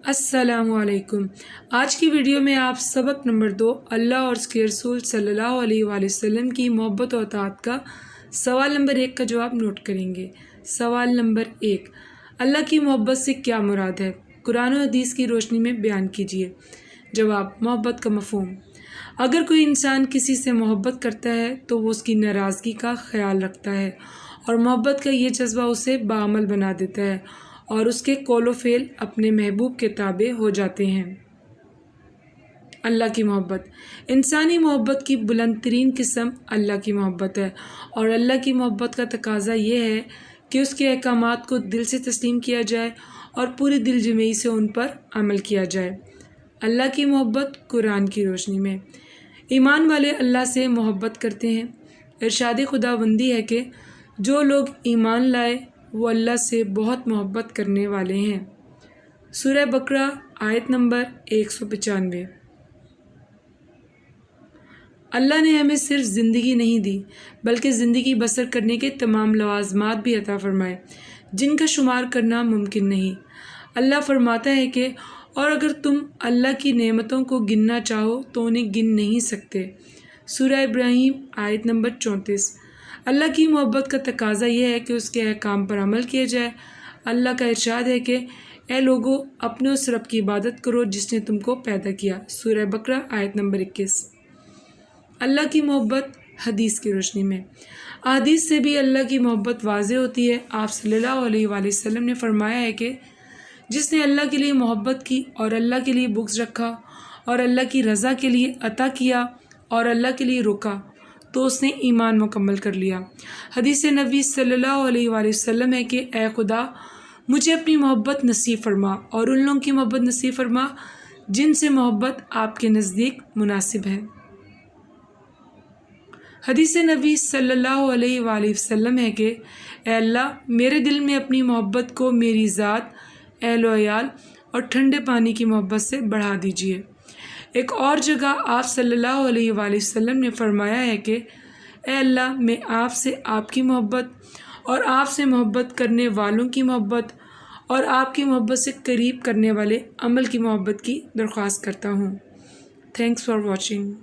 السلام علیکم۔ آج کی ویڈیو میں آپ سبق نمبر 2 اللہ اور اس کے رسول صلی اللہ علیہ وآلہ وسلم کی محبت و اطاعت کا سوال نمبر 1 کا جواب نوٹ کریں گے۔ سوال نمبر 1، اللہ کی محبت سے کیا مراد ہے؟ قرآن و حدیث کی روشنی میں بیان کیجیے۔ جواب، محبت کا مفہوم: اگر کوئی انسان کسی سے محبت کرتا ہے تو وہ اس کی ناراضگی کا خیال رکھتا ہے، اور محبت کا یہ جذبہ اسے باعمل بنا دیتا ہے اور اس کے قول و فعل اپنے محبوب کے تابع ہو جاتے ہیں۔ اللہ کی محبت: انسانی محبت کی بلند ترین قسم اللہ کی محبت ہے، اور اللہ کی محبت کا تقاضا یہ ہے کہ اس کے احکامات کو دل سے تسلیم کیا جائے اور پوری دل جمعی سے ان پر عمل کیا جائے۔ اللہ کی محبت قرآن کی روشنی میں: ایمان والے اللہ سے محبت کرتے ہیں۔ ارشاد خداوندی ہے کہ جو لوگ ایمان لائے وہ اللہ سے بہت محبت کرنے والے ہیں۔ سورہ بقرہ آیت نمبر 195۔ اللہ نے ہمیں صرف زندگی نہیں دی بلکہ زندگی بسر کرنے کے تمام لوازمات بھی عطا فرمائے جن کا شمار کرنا ممکن نہیں۔ اللہ فرماتا ہے کہ اور اگر تم اللہ کی نعمتوں کو گننا چاہو تو انہیں گن نہیں سکتے۔ سورہ ابراہیم آیت نمبر 34۔ اللہ کی محبت کا تقاضا یہ ہے کہ اس کے احکام پر عمل کیا جائے۔ اللہ کا ارشاد ہے کہ اے لوگو، اپنے اس رب کی عبادت کرو جس نے تم کو پیدا کیا۔ سورہ بقرہ آیت نمبر 21۔ اللہ کی محبت حدیث کی روشنی میں: احادیث سے بھی اللہ کی محبت واضح ہوتی ہے۔ آپ صلی اللہ علیہ وآلہ وسلم نے فرمایا ہے کہ جس نے اللہ کے لیے محبت کی اور اللہ کے لیے بغض رکھا اور اللہ کی رضا کے لیے عطا کیا اور اللہ کے لیے رکا تو اس نے ایمان مکمل کر لیا۔ حدیث نبی صلی اللہ علیہ وآلہ وسلم ہے کہ اے خدا، مجھے اپنی محبت نصیب فرما اور ان لوگوں کی محبت نصیب فرما جن سے محبت آپ کے نزدیک مناسب ہے۔ حدیث نبی صلی اللہ علیہ وآلہ وسلم ہے کہ اے اللہ، میرے دل میں اپنی محبت کو میری ذات، اہل و عیال اور ٹھنڈے پانی کی محبت سے بڑھا دیجیے۔ ایک اور جگہ آپ صلی اللہ علیہ وآلہ وسلم نے فرمایا ہے کہ اے اللہ، میں آپ سے آپ کی محبت اور آپ سے محبت کرنے والوں کی محبت اور آپ کی محبت سے قریب کرنے والے عمل کی محبت کی درخواست کرتا ہوں۔ Thanks for watching.